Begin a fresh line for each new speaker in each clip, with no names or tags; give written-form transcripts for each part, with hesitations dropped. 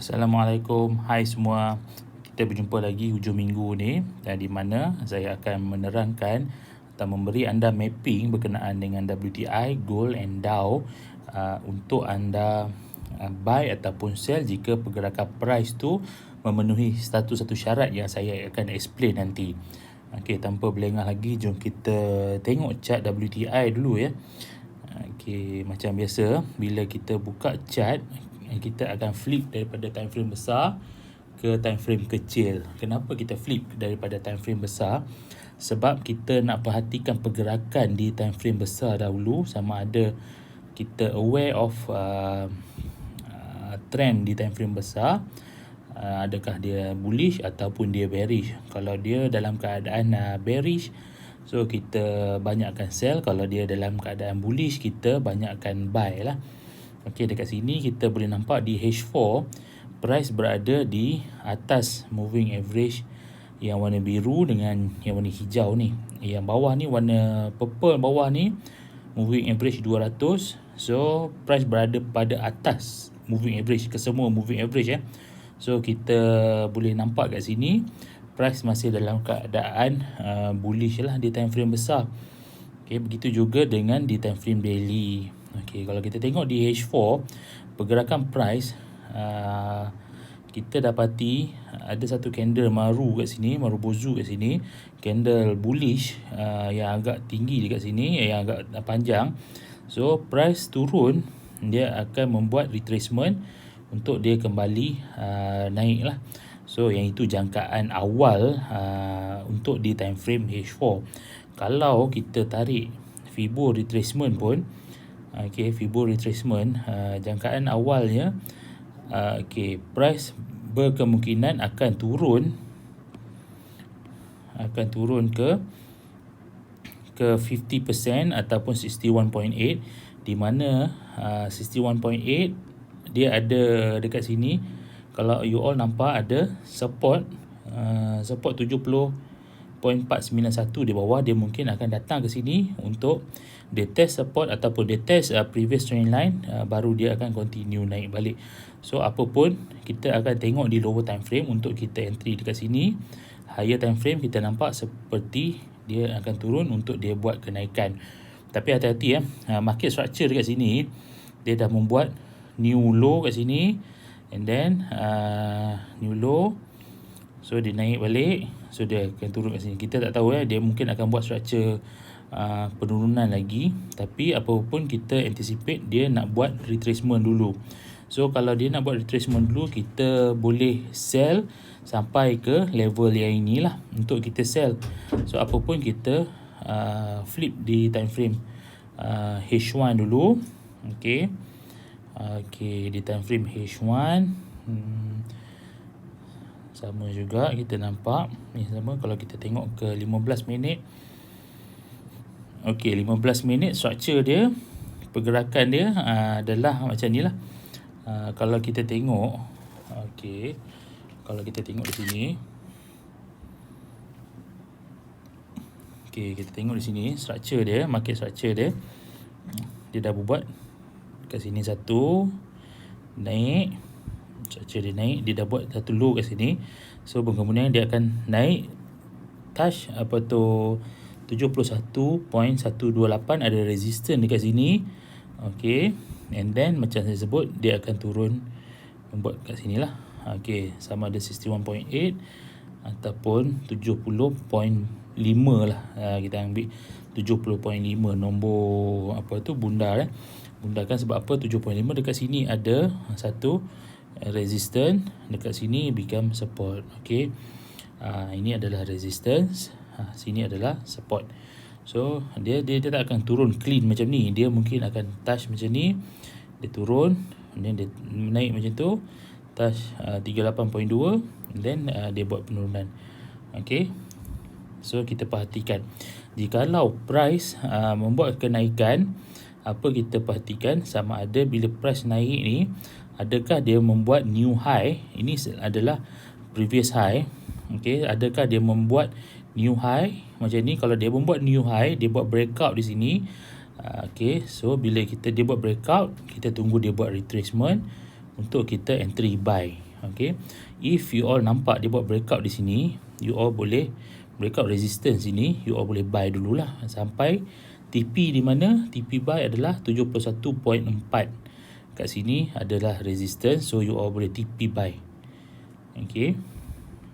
Assalamualaikum, hai semua. Kita berjumpa lagi hujung minggu ni, dan di mana saya akan menerangkan atau memberi anda mapping berkenaan dengan WTI, Gold and Dow untuk anda buy ataupun sell jika pergerakan price tu memenuhi satu syarat yang saya akan explain nanti. Okey, tanpa berlengah lagi, jom kita tengok chart WTI dulu ya. Okey, macam biasa bila kita buka chart, kita akan flip daripada time frame besar ke time frame kecil. Kenapa kita flip daripada time frame besar? Sebab kita nak perhatikan pergerakan di time frame besar dahulu, sama ada kita aware of trend di time frame besar, adakah dia bullish ataupun dia bearish. Kalau dia dalam keadaan bearish, so kita banyakkan sell. Kalau dia dalam keadaan bullish, kita banyakkan buy lah. Okey, dekat sini kita boleh nampak di H4 price berada di atas moving average yang warna biru dengan yang warna hijau ni. Yang bawah ni warna purple, bawah ni moving average 200. So price berada pada atas moving average, kesemua moving average ya. So kita boleh nampak kat sini price masih dalam keadaan bullish lah di time frame besar. Okey, begitu juga dengan di time frame daily. Okey, kalau kita tengok di H4 pergerakan price, kita dapati ada satu candle maru kat sini, maru bozu kat sini, candle bullish yang agak tinggi dekat sini, yang agak panjang. So price turun, dia akan membuat retracement untuk dia kembali naik lah. So yang itu jangkaan awal untuk di time frame H4. Kalau kita tarik Fibo retracement pun, Fibo retracement, jangkaan awalnya, price berkemungkinan akan turun ke 50% ataupun 61.8, di mana 61.8 dia ada dekat sini. Kalau you all nampak ada support 70.491 di bawah, dia mungkin akan datang ke sini untuk dia test support ataupun dia test previous trend line, baru dia akan continue naik balik. So apa pun kita akan tengok di lower time frame untuk kita entry dekat sini. Higher time frame kita nampak seperti dia akan turun untuk dia buat kenaikan. Tapi hati-hati market structure dekat sini, dia dah membuat new low kat sini, and then new low, so dia naik balik, so dia akan turun kat sini. Kita tak tahu dia mungkin akan buat structure penurunan lagi, tapi apapun kita anticipate dia nak buat retracement dulu. So kalau dia nak buat retracement dulu, kita boleh sell sampai ke level yang inilah untuk kita sell. So apapun kita flip di time frame H1 dulu. Okey, di time frame H1 sama juga kita nampak ni sama. Kalau kita tengok ke 15 minit, okey, 15 minit structure dia, pergerakan dia adalah macam ni lah. Kalau kita tengok, kalau kita tengok di sini, kita tengok di sini structure dia, market structure dia, dia dah buat kat sini satu naik, structure dia naik, dia dah buat satu low kat sini. So kemudian dia akan naik touch 71.128, ada resistance dekat sini. Okey, and then macam saya sebut, dia akan turun membuat kat sini lah. Sama ada 61.8 ataupun 70.5 lah. Kita ambil 70.5 nombor bundar bundarkan. Sebab apa 7.5? Dekat sini ada satu resistance, dekat sini become support. Ini adalah resistance, sini adalah support. So dia tak akan turun clean macam ni. Dia mungkin akan touch macam ni, dia turun, kemudian dia naik macam tu, touch 38.2, then dia buat penurunan. So kita perhatikan, jikalau price membuat kenaikan, apa kita perhatikan sama ada bila price naik ni, adakah dia membuat new high? Ini adalah previous high. Adakah dia membuat new high macam ni? Kalau dia membuat new high, dia buat breakout di sini. So bila dia buat breakout, kita tunggu dia buat retracement untuk kita entry buy. Okay, if you all nampak dia buat breakout di sini, you all boleh breakout resistance ini, you all boleh buy dululah sampai TP di mana? TP buy adalah 71.4. Kat sini adalah resistance, so you all boleh TP buy. Okay,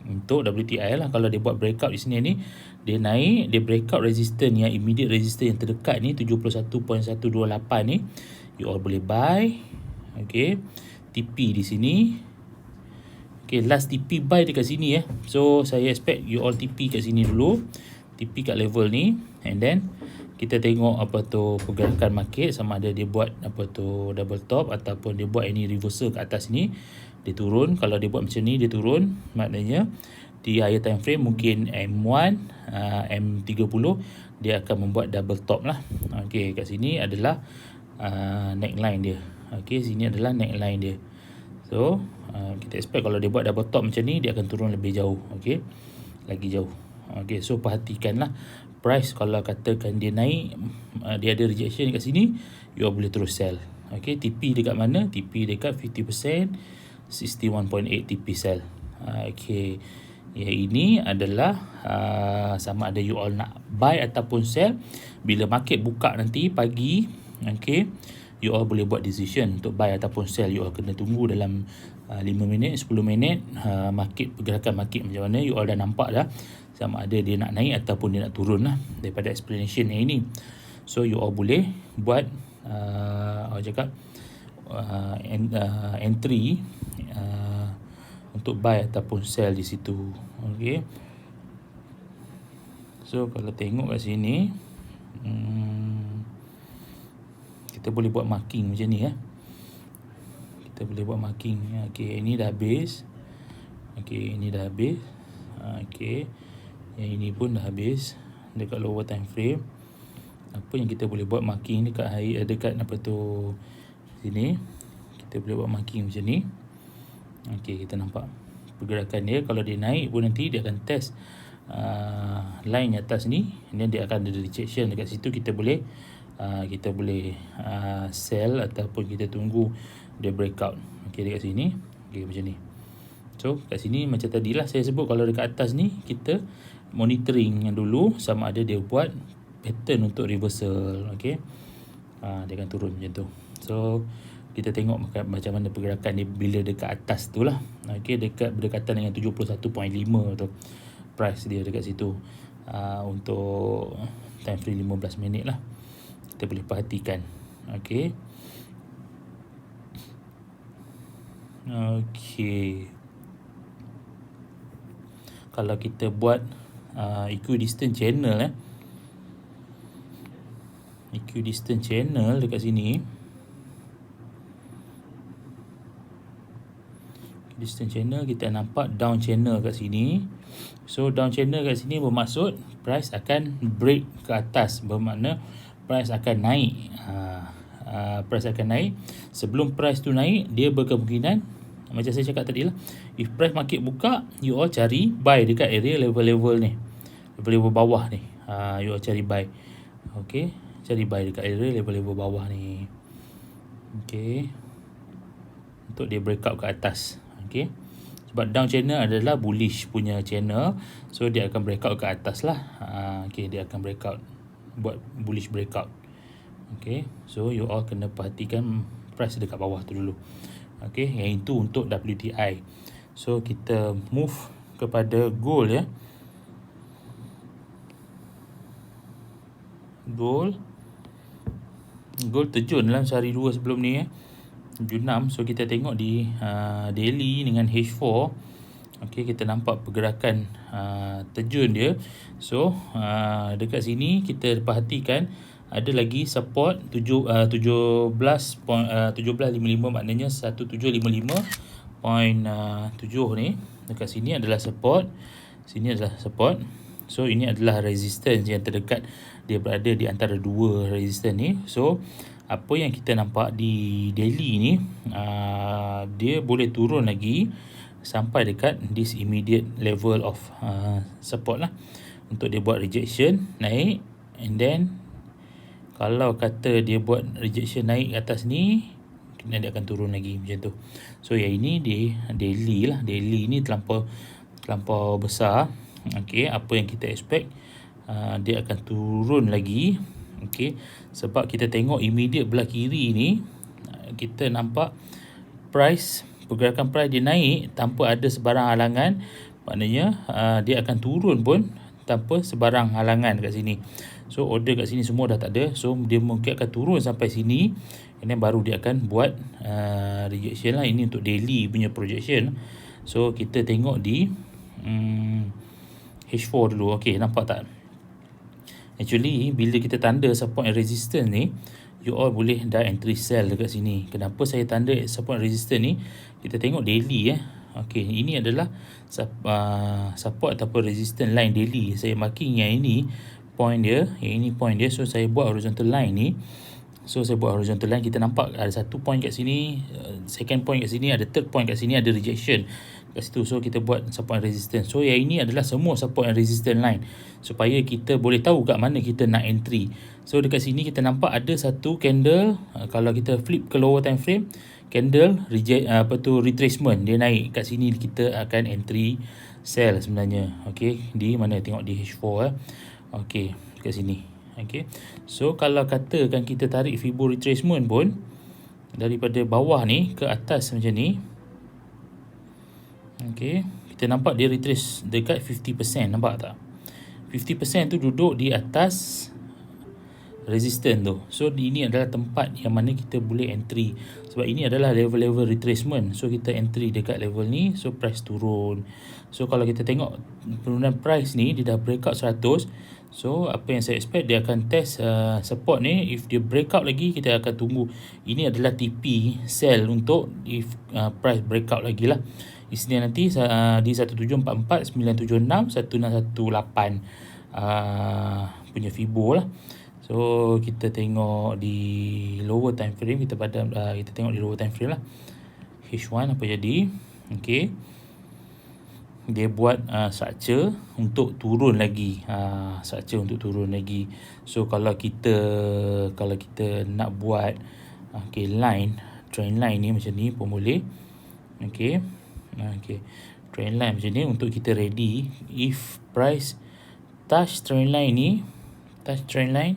untuk WTI lah, kalau dia buat breakout di sini ni, dia naik, dia breakout resistance yang immediate resistance yang terdekat ni 71.128 ni, you all boleh buy. Okay, TP di sini. Okay, last TP buy dekat sini so saya expect you all TP kat sini dulu, TP kat level ni, and then kita tengok apa tu pergerakan market, sama ada dia buat apa tu double top ataupun dia buat any reversal kat atas ni, dia turun. Kalau dia buat macam ni, dia turun, maknanya di higher time frame mungkin M1, M30 dia akan membuat double top lah. Okay, kat sini adalah neckline dia. Okay, sini adalah neckline dia. So kita expect kalau dia buat double top macam ni, dia akan turun lebih jauh. Okay, lagi jauh. Okay, so perhatikanlah price. Kalau katakan dia naik, dia ada rejection dekat sini, you all boleh terus sell. Okay, TP dekat mana? TP dekat 50%, 61.8 TP sell. Okay, yang ini adalah sama ada you all nak buy ataupun sell. Bila market buka nanti pagi, okay, you all boleh buat decision untuk buy ataupun sell. You all kena tunggu dalam 5 minit, 10 minit market, pergerakan market macam mana, you all dah nampak dah sama ada dia nak naik ataupun dia nak turun lah daripada explanation yang ini. So you all boleh buat entry untuk buy ataupun sell di situ. Okay, so kalau tengok kat sini, kita boleh buat marking macam ni kita boleh buat marking. Okay, ini dah habis. Okay, ini dah habis. Okay, yang ini pun dah habis dekat lower time frame. Apa yang kita boleh buat marking dekat apa tu sini, kita boleh buat marking macam ni. Okay, kita nampak pergerakan dia. Kalau dia naik pun nanti dia akan test line atas ni, dan dia akan ada rejection dekat situ. Kita boleh sell ataupun kita tunggu dia breakout. Okay, dekat sini. Okay, macam ni. So kat sini macam tadilah saya sebut, kalau dekat atas ni kita monitoring yang dulu sama ada dia buat pattern untuk reversal. Okay, dia akan turun macam tu. So kita tengok macam mana pergerakan dia bila dekat atas tu lah. Okay, dekat berdekatan dengan 71.5 tu price dia dekat situ. Untuk time frame 15 minit lah, kita boleh perhatikan. Okay, okay, kalau kita buat equidistant channel equidistant channel dekat sini, equidistant channel kita nampak down channel kat sini. So down channel kat sini bermaksud price akan break ke atas, bermakna price akan naik. Price akan naik. Sebelum price tu naik, dia berkemungkinan macam saya cakap tadi lah, if price market buka, you all cari buy dekat area level-level ni, level-level bawah ni. You all cari buy. Okay, cari buy dekat area level-level bawah ni. Okay, untuk dia breakout ke atas. Okay, sebab down channel adalah bullish punya channel, so dia akan breakout ke atas lah. Okay, dia akan breakout, buat bullish breakout. Okay, so you all kena perhatikan price dekat bawah tu dulu. Okay, yang itu untuk WTI. So kita move kepada gold Gold terjun dalam sehari dua sebelum ni 7.6. So kita tengok di daily dengan H4. Okay, kita nampak pergerakan terjun dia. So dekat sini kita perhatikan ada lagi support 17.55, maknanya 1755.7 ni. Dekat sini adalah support, sini adalah support. So ini adalah resistance yang terdekat, dia berada di antara dua resistance ni. So apa yang kita nampak di daily ni, dia boleh turun lagi sampai dekat this immediate level of support lah, untuk dia buat rejection naik, and then kalau kata dia buat rejection naik atas ni, kemudian dia akan turun lagi macam tu. So yang ini daily lah, daily ni terlampau besar. Okey, apa yang kita expect, dia akan turun lagi. Okey, sebab kita tengok immediate belah kiri ni, kita nampak pergerakan price dia naik tanpa ada sebarang halangan. Maknanya dia akan turun pun tanpa sebarang halangan kat sini. So order kat sini semua dah tak ada. So dia mungkin akan turun sampai sini, and then baru dia akan buat rejection lah. Ini untuk daily punya projection. So kita tengok di H4 dulu. Okay, nampak tak? Actually bila kita tanda support and resistance ni, you all boleh dah entry sell dekat sini. Kenapa saya tanda support and resistance ni? Kita tengok daily Okay, ini adalah support ataupun resistance line daily. Saya marking yang ini point dia, yang ini point dia. So saya buat horizontal line ni. So saya buat horizontal line, kita nampak ada satu point kat sini, second point kat sini, ada third point kat sini, ada rejection kat situ. So kita buat support and resistance. So yang ini adalah semua support and resistance line, supaya kita boleh tahu kat mana kita nak entry. So dekat sini kita nampak ada satu candle, kalau kita flip ke lower time frame, candle retracement, dia naik kat sini, kita akan entry sell sebenarnya. Okey, di mana, tengok di H4 okey, dekat sini. Okey, so kalau katakan kita tarik Fibo retracement pun daripada bawah ni ke atas macam ni, okey, kita nampak dia retrace dekat 50%, nampak tak? 50% tu duduk di atas resistance tu. So ini adalah tempat yang mana kita boleh entry, sebab ini adalah level-level retracement. So kita entry dekat level ni, so price turun. So kalau kita tengok penurunan price ni, dia dah breakout 100. So apa yang saya expect, dia akan test support ni. If dia breakout lagi, kita akan tunggu. Ini adalah TP sell untuk if price breakout lagi lah. Istilahnya nanti di 1744, 976, 1618 punya Fibo lah. So kita tengok di lower time frame, kita tengok di lower time frame lah. H1 apa jadi? Okey, dia buat structure untuk turun lagi, So kalau kita nak buat trend line ni macam ni pun boleh. Okey, trend line macam ni untuk kita ready. If price touch trend line ni, touch trend line,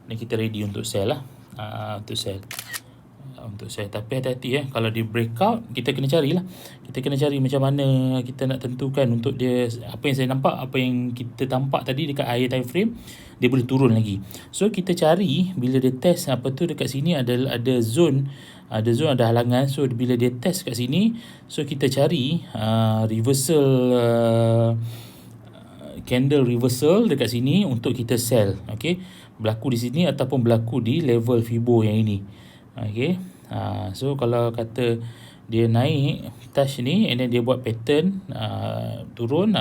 dan kita ready untuk sell lah. Untuk sell. Tapi hati-hati kalau dia breakout, kita kena carilah. Kita kena cari macam mana kita nak tentukan untuk dia. Apa yang saya nampak, apa yang kita tampak tadi dekat higher time frame, dia boleh turun lagi. So kita cari bila dia test dekat sini, ada zone, ada halangan. So bila dia test kat sini, so kita cari reversal, candle reversal dekat sini untuk kita sell. Okey, berlaku di sini ataupun berlaku di level Fibo yang ini. Okey, so kalau kata dia naik touch ni, and then dia buat pattern turun,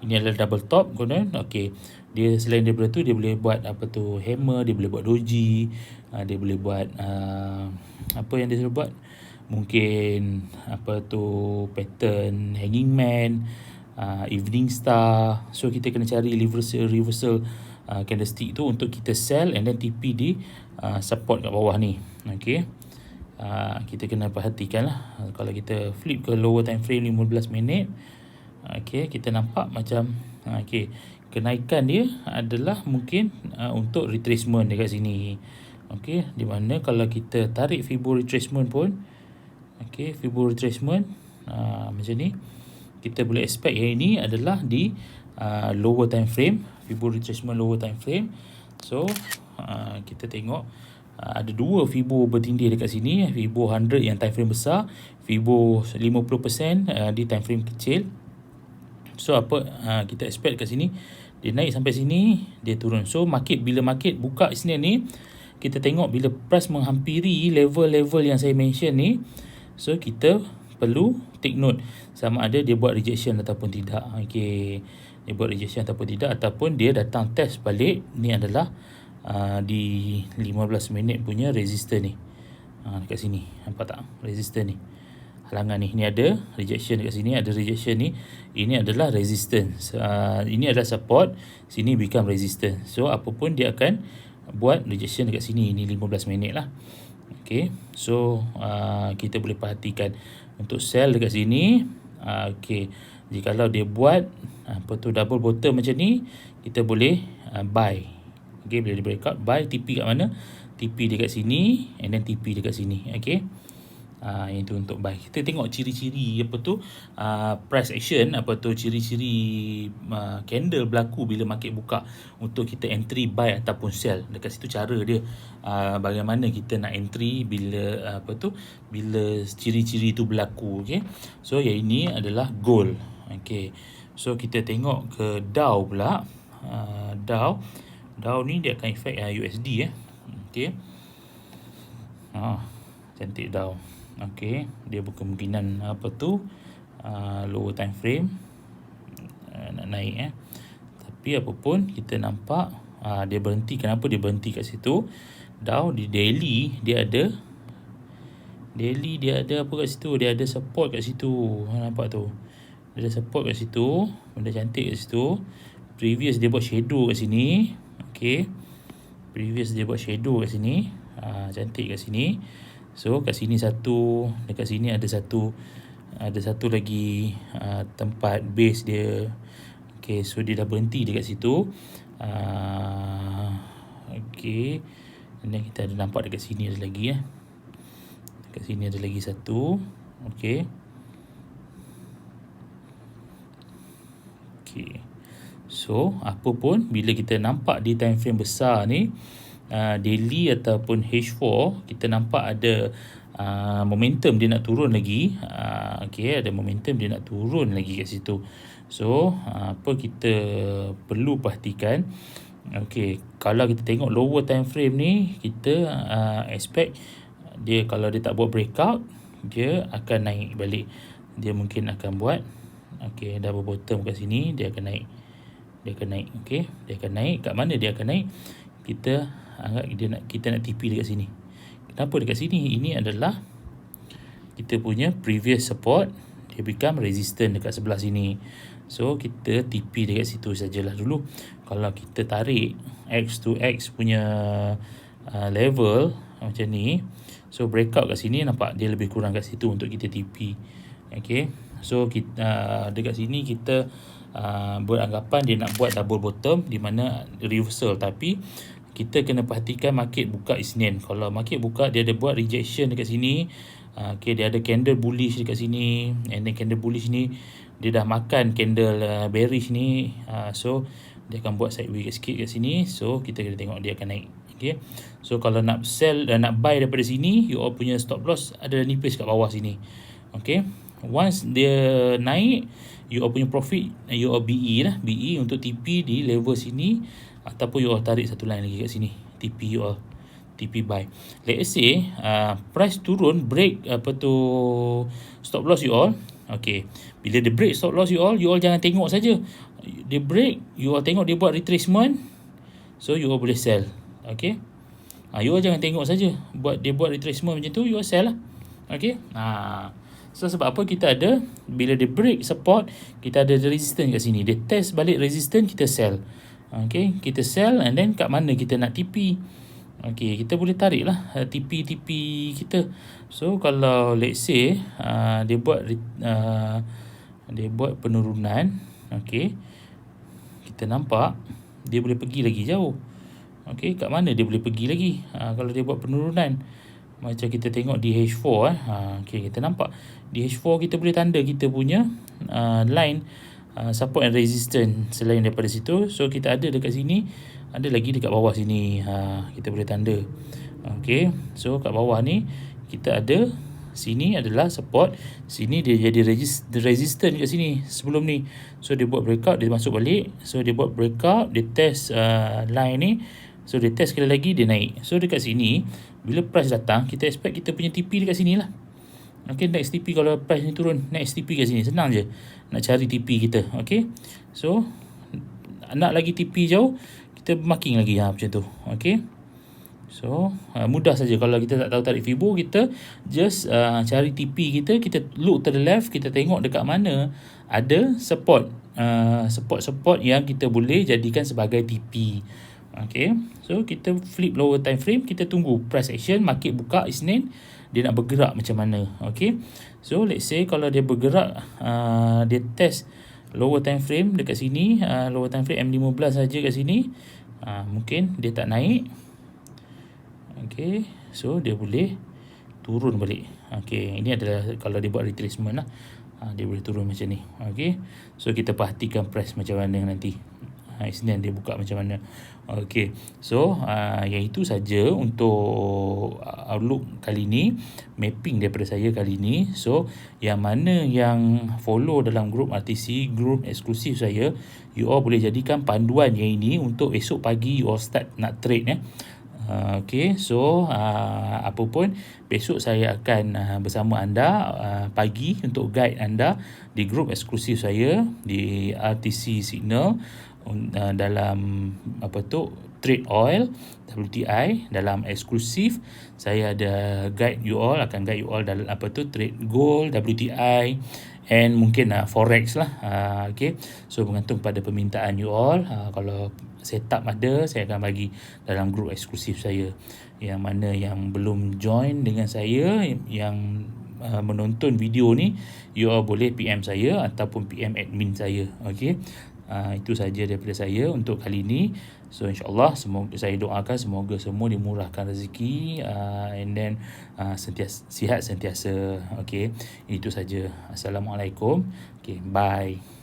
ini adalah double top kemudian. Okey, dia selain daripada tu, dia boleh buat hammer, dia boleh buat doji, dia boleh buat apa yang dia buat, mungkin pattern hanging man, evening star. So kita kena cari reversal candlestick tu untuk kita sell, and then TP di support kat bawah ni. Okey, kita kena perhatikan lah. Kalau kita flip ke lower time frame 15 minit, okey, kita nampak macam kenaikan dia adalah mungkin untuk retracement dekat sini. Okey, di mana kalau kita tarik Fibo retracement pun, Fibo retracement macam ni, kita boleh expect yang ini adalah di lower time frame, Fibo retracement lower time frame. So kita tengok ada dua Fibo bertindih dekat sini, Fibo 100 yang time frame besar, Fibo 50% di time frame kecil. So kita expect kat sini, dia naik sampai sini, dia turun. So bila market buka Isnin ni, kita tengok bila price menghampiri level-level yang saya mention ni, so kita perlu take note sama ada dia buat rejection ataupun tidak. Okey, dia buat rejection ataupun tidak, ataupun dia datang test balik. Ni adalah di 15 minit punya resistor ni, dekat sini, nampak tak resistor ni, halangan ni. Ni ada rejection dekat sini, ada rejection ni. Ini adalah resistance, ini adalah support, sini become resistance. So apa pun dia akan buat rejection dekat sini. Ini 15 minit lah. Okay, so kita boleh perhatikan untuk sell dekat sini. Okay, jikalau dia buat double bottom macam ni, kita boleh buy. Okay, bila dia breakout, buy. TP kat mana? TP dekat sini, and then TP dekat sini. Okay, itu untuk buy. Kita tengok ciri-ciri price action, ciri-ciri candle berlaku bila market buka untuk kita entry, buy ataupun sell. Dekat situ cara dia bagaimana kita nak entry bila bila ciri-ciri tu berlaku. Okay, so yang ini adalah gold. Okay, so kita tengok ke Dow pula. Dow ni dia akan efek USD. Okay, cantik Dow. Okay, dia berkemungkinan lower time frame nak naik. Tapi apapun kita nampak dia berhenti. Kenapa dia berhenti kat situ? Dow di daily dia ada apa kat situ? Dia ada support kat situ. Nampak tu? Dia ada support kat situ. Benda cantik kat situ. Previous dia buat shadow kat sini. Okay, previous dia buat shadow kat sini. Cantik kat sini. So kat sini satu, dekat sini ada satu lagi tempat base dia. Okay, so dia dah berhenti dekat situ. Okay, dan kita ada nampak dekat sini ada lagi. Dekat sini ada lagi satu. Okay. Okay, so apa pun bila kita nampak di time frame besar ni, daily ataupun H4, kita nampak ada momentum dia nak turun lagi. Okay, ada momentum dia nak turun lagi kat situ. So kita perlu perhatikan. Okay, kalau kita tengok lower time frame ni, kita expect dia, kalau dia tak buat breakout, dia akan naik balik. Dia mungkin akan buat double bottom kat sini, dia akan naik. Okay, dia akan naik. Kat mana dia akan naik? Kita anggap kita nak TP dekat sini. Kenapa dekat sini? Ini adalah kita punya previous support. Dia become resistant dekat sebelah sini. So kita TP dekat situ sajalah dulu. Kalau kita tarik X to X punya level macam ni, so breakout kat sini, nampak dia lebih kurang kat situ untuk kita TP. Okay, so kita dekat sini kita beranggapan dia nak buat double bottom di mana reversal. Tapi kita kena perhatikan market buka Isnin. Kalau market buka dia ada buat rejection dekat sini. Okay, dia ada candle bullish dekat sini. And then candle bullish ni dia dah makan candle bearish ni. So dia akan buat sideways sikit kat sini. So kita kena tengok dia akan naik. Okay, so kalau nak sell dan nak buy daripada sini, you all punya stop loss ada nipis kat bawah sini. Okay, once dia naik, you all punya profit, you all BE lah. BE untuk TP di level sini, ataupun you all tarik satu line lagi kat sini, TP you all, TP buy. Let's say price turun, break stop loss you all. Okay, bila dia break stop loss you all jangan tengok saja. Dia break, you all tengok dia buat retracement, so you all boleh sell. Okay, you all jangan tengok saja dia buat retracement macam tu, you all sell lah. Okay, so sebab apa kita ada, bila dia break support, kita ada resistance kat sini, dia test balik resistance, kita sell. Okay, kita sell, and then kat mana kita nak TP. Okay, kita boleh tarik lah TP kita. So kalau let's say dia buat penurunan. Okay, kita nampak dia boleh pergi lagi jauh. Okay, kat mana dia boleh pergi lagi kalau dia buat penurunan. Macam kita tengok di H4 okay, kita nampak di H4 kita boleh tanda kita punya line support and resistance selain daripada situ. So kita ada dekat sini, ada lagi dekat bawah sini, kita boleh tanda. Okay, so kat bawah ni kita ada, sini adalah support, sini dia jadi resistant kat sini sebelum ni. So dia buat breakout, dia masuk balik. So dia buat breakout, dia test line ni. So dia test sekali lagi, dia naik. So dekat sini, bila price datang, kita expect kita punya TP dekat sini lah. Okay, next TP kalau price ni turun, next TP kat sini. Senang je nak cari TP kita. Okay, so nak lagi TP jauh, kita marking lagi macam tu. Okay, so mudah saja. Kalau kita tak tahu tarik Fibo, kita just cari TP kita. Kita look to the left, kita tengok dekat mana ada support, support yang kita boleh jadikan sebagai TP. Okay, So kita flip lower time frame, kita tunggu price action, market buka Isnin, dia nak bergerak macam mana. Okay, so let's say kalau dia bergerak, dia test lower time frame dekat sini, lower time frame M15 saja kat sini, mungkin dia tak naik. Okay, so dia boleh turun balik. Okay, ini adalah kalau dia buat retracement lah, dia boleh turun macam ni. Okay, so kita perhatikan price macam mana nanti, Isnin dia buka macam mana. Okay, so yang itu saja untuk outlook kali ni, mapping daripada saya kali ni. So yang mana yang follow dalam group RTC, group eksklusif saya, you all boleh jadikan panduan yang ini untuk esok pagi you all start nak trade. Okay, so apa pun besok saya akan bersama anda pagi untuk guide anda di grup eksklusif saya di RTC Signal, dalam trade oil WTI dalam eksklusif. Saya ada guide you all, akan guide you all dalam trade gold, WTI, and mungkin forex lah. Okay, so bergantung pada permintaan you all. Kalau setup ada, saya akan bagi dalam grup eksklusif saya. Yang mana yang belum join dengan saya, yang menonton video ni, you all boleh PM saya ataupun PM admin saya. Okay, itu saja daripada saya untuk kali ni. So insyaAllah, semoga saya doakan semoga semua dimurahkan rezeki, and then sihat sentiasa. Okay, itu saja. Assalamualaikum. Okay, bye.